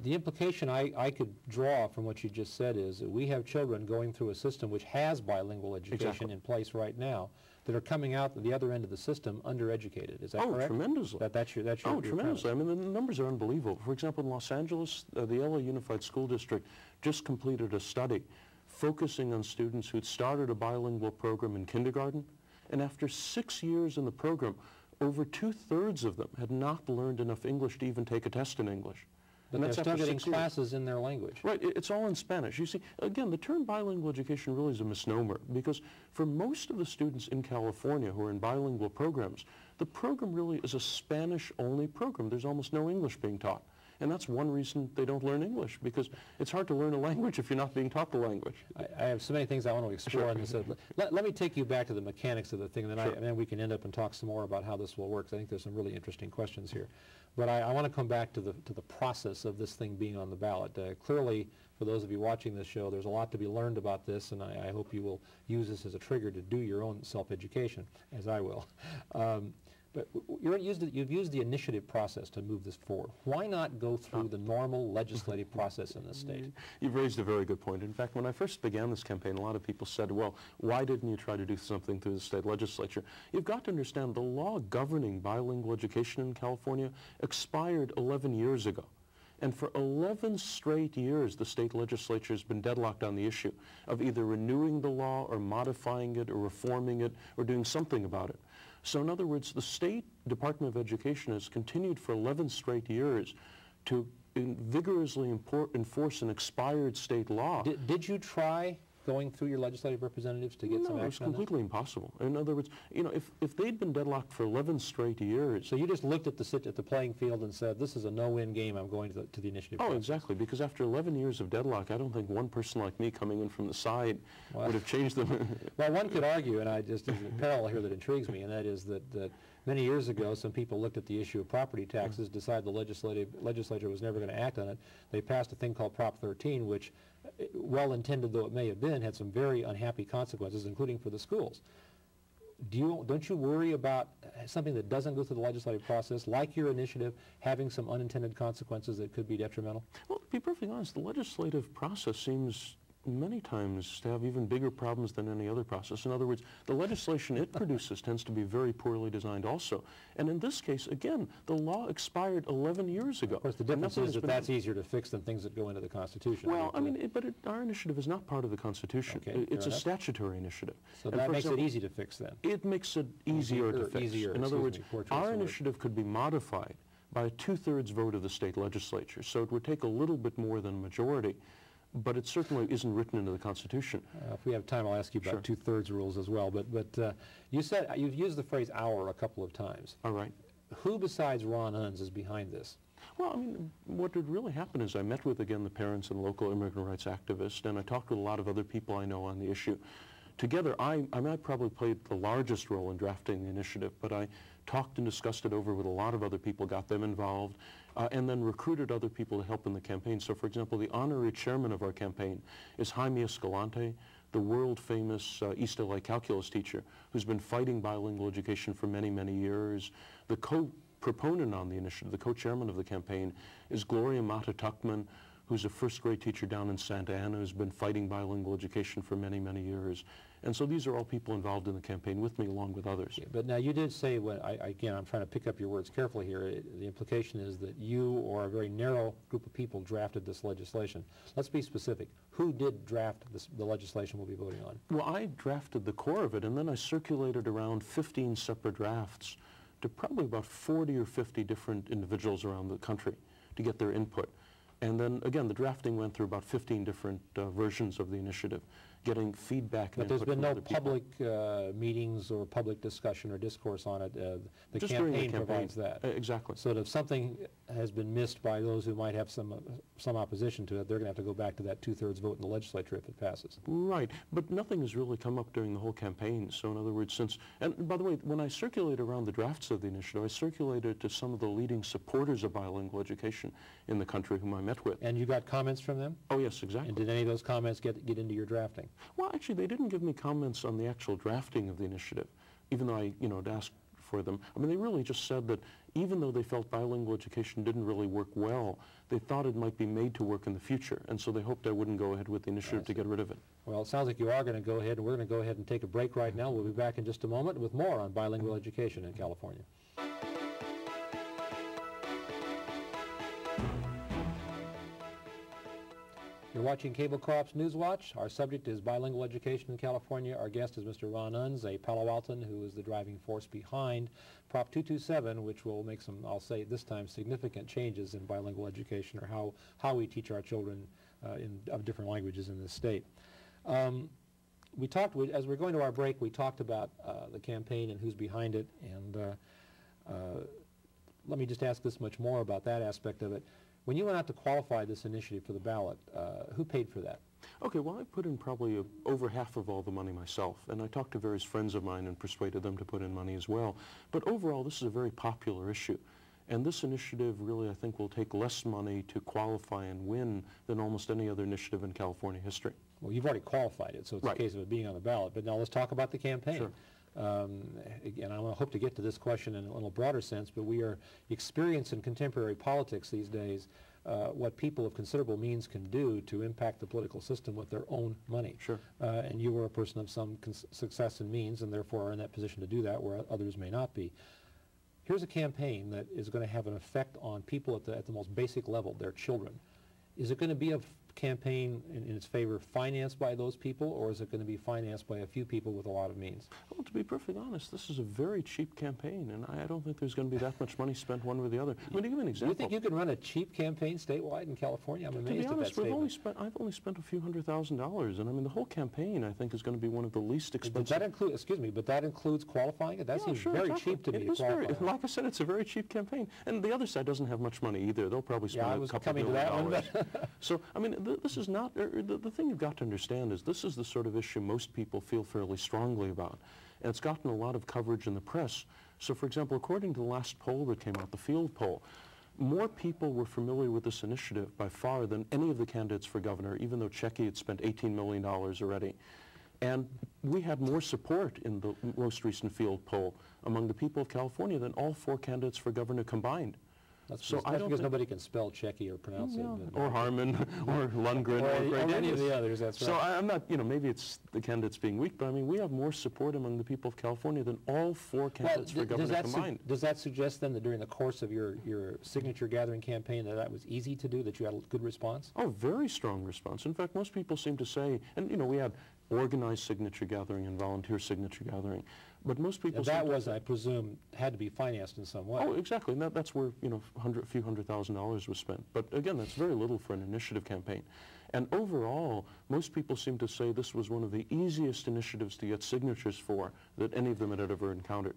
The implication I could draw from what you just said is that we have children going through a system which has bilingual education in place right now that are coming out the other end of the system undereducated. Is that correct? Oh, tremendously. That's your tremendously. I mean, the numbers are unbelievable. For example, in Los Angeles, the LA Unified School District just completed a study focusing on students who'd started a bilingual program in kindergarten, and after 6 years in the program, over 2/3 of them had not learned enough English to even take a test in English. But they're still getting classes in their language. Right, it's all in Spanish. You see, again, the term bilingual education really is a misnomer, because for most of the students in California who are in bilingual programs, the program really is a Spanish-only program. There's almost no English being taught. And that's one reason they don't learn English, because it's hard to learn a language if you're not being taught the language. I have so many things I want to explore in this. Let me take you back to the mechanics of the thing, and then, and then we can end up and talk some more about how this will work. I think there's some really interesting questions here. But I want to come back to the process of this thing being on the ballot. Clearly, for those of you watching this show, there's a lot to be learned about this, and I hope you will use this as a trigger to do your own self-education, as I will. But you've used the initiative process to move this forward. Why not go through the normal legislative process in this state? You've raised a very good point. In fact, when I first began this campaign, a lot of people said, well, why didn't you try to do something through the state legislature? You've got to understand the law governing bilingual education in California expired 11 years ago. And for 11 straight years, the state legislature has been deadlocked on the issue of either renewing the law or modifying it or reforming it or doing something about it. So in other words, the State Department of Education has continued for 11 straight years to vigorously enforce an expired state law. Did you try going through your legislative representatives to get some action on that? No, it was completely impossible. In other words, you know, if they'd been deadlocked for 11 straight years... So you just looked at the playing field and said, this is a no-win game, I'm going to the initiative process. Exactly, because after 11 years of deadlock, I don't think one person like me coming in from the side would have changed them. Well, one could argue, and there's a parallel here that intrigues me, and that is that many years ago, some people looked at the issue of property taxes, decided the legislature was never going to act on it. They passed a thing called Prop 13, which, well-intended though it may have been, had some very unhappy consequences, including for the schools. Don't you worry about something that doesn't go through the legislative process, like your initiative, having some unintended consequences that could be detrimental? Well, to be perfectly honest, the legislative process seems many times to have even bigger problems than any other process. In other words, the legislation it produces tends to be very poorly designed also. And in this case, again, the law expired 11 years ago. Of course, the difference is that that's easier to fix than things that go into the Constitution. Well, I mean, our initiative is not part of the Constitution. Okay, it's a statutory initiative. So that makes it easy to fix then? It makes it easier to fix. In other words, our initiative could be modified by a 2/3 vote of the state legislature. So it would take a little bit more than a majority. But it certainly isn't written into the Constitution. If we have time, I'll ask you about 2/3 rules as well. But you said, you've used the phrase "our" a couple of times. All right. Who besides Ron Unz is behind this? Well, I mean, what had really happened is I met with, again, the parents and local immigrant rights activists, and I talked with a lot of other people I know on the issue. Together, I probably played the largest role in drafting the initiative, but I talked and discussed it over with a lot of other people, got them involved, and then recruited other people to help in the campaign. So, for example, the honorary chairman of our campaign is Jaime Escalante, the world-famous East LA calculus teacher who's been fighting bilingual education for many, many years. The co-proponent on the initiative, the co-chairman of the campaign, is Gloria Mata-Tuckman, who's a first-grade teacher down in Santa Ana, who's been fighting bilingual education for many, many years. And so these are all people involved in the campaign with me, along with others. Yeah, but now you did say, again, I'm trying to pick up your words carefully here, the implication is that you or a very narrow group of people drafted this legislation. Let's be specific. Who did draft the legislation we'll be voting on? Well, I drafted the core of it, and then I circulated around 15 separate drafts to probably about 40 or 50 different individuals around the country to get their input. And then, again, the drafting went through about 15 different versions of the initiative, getting feedback. But there's been no public meetings or public discussion or discourse on it. The campaign provides that. Exactly. So that if something has been missed by those who might have some opposition to it, they're going to have to go back to that 2/3 vote in the legislature if it passes. Right. But nothing has really come up during the whole campaign. So in other words, and by the way, when I circulated around the drafts of the initiative, I circulated to some of the leading supporters of bilingual education in the country whom I met with. And you got comments from them? Oh, yes, exactly. And did any of those comments get into your drafting? Well, actually, they didn't give me comments on the actual drafting of the initiative, even though I, asked for them. I mean, they really just said that even though they felt bilingual education didn't really work well, they thought it might be made to work in the future, and so they hoped I wouldn't go ahead with the initiative to get rid of it. Well, it sounds like you are going to go ahead, and we're going to go ahead and take a break right now. We'll be back in just a moment with more on bilingual education in California. You're watching Cable Co-op's Newswatch. Our subject is bilingual education in California. Our guest is Mr. Ron Unz, a Palo Alton who is the driving force behind Prop 227, which will make some, I'll say this time, significant changes in bilingual education, or how we teach our children of different languages in this state. We talked, as we're going to our break, we talked about the campaign and who's behind it, and let me just ask this much more about that aspect of it. When you went out to qualify this initiative for the ballot, who paid for that? Okay, well, I put in probably over half of all the money myself, and I talked to various friends of mine and persuaded them to put in money as well. But overall, this is a very popular issue, and this initiative really, I think, will take less money to qualify and win than almost any other initiative in California history. Well, you've already qualified it, so it's right. a case of it being on the ballot. But now let's talk about the campaign. Sure. Again, I hope to get to this question in a little broader sense, but we are experiencing in contemporary politics these days what people of considerable means can do to impact the political system with their own money. Sure. And you were a person of some success and means, and therefore are in that position to do that where others may not be. Here's a campaign that is going to have an effect on people at the most basic level, their children. Is it going to be a campaign in its favor financed by those people, or is it going to be financed by a few people with a lot of means? Well, to be perfectly honest, this is a very cheap campaign, and I don't think there's going to be that much money spent one way or the other. I mean, to give you an example. Do you think you can run a cheap campaign statewide in California? I'm amazed at that statement. To be honest, I've only spent a few $100,000, and I mean, the whole campaign, I think, is going to be one of the least expensive. Does that include, excuse me, but that includes qualifying it? That seems sure, very exactly. cheap to me to It is qualify. like I said, it's a very cheap campaign. And the other side doesn't have much money either. They'll probably spend a couple $1 million. So, I mean, this is not, the thing you've got to understand is this is the sort of issue most people feel fairly strongly about. And it's gotten a lot of coverage in the press. So, for example, according to the last poll that came out, the field poll, more people were familiar with this initiative by far than any of the candidates for governor, even though Checky had spent $18 million already. And we had more support in the most recent field poll among the people of California than all 4 candidates for governor combined. That's because nobody can spell Checky or pronounce it. Or Harmon, or Lundgren, or any of the others, that's right. So I'm not, maybe it's the candidates being weak, but I mean, we have more support among the people of California than all 4 candidates for governor combined. Does that suggest then that during the course of your signature gathering campaign that was easy to do, that you had a good response? Oh, very strong response. In fact, most people seem to say, and we had organized signature gathering and volunteer signature gathering. But most people... And that was, I presume, had to be financed in some way. Oh, exactly. And that's where, a few $100,000 was spent. But again, that's very little for an initiative campaign. And overall, most people seem to say this was one of the easiest initiatives to get signatures for that any of them had ever encountered.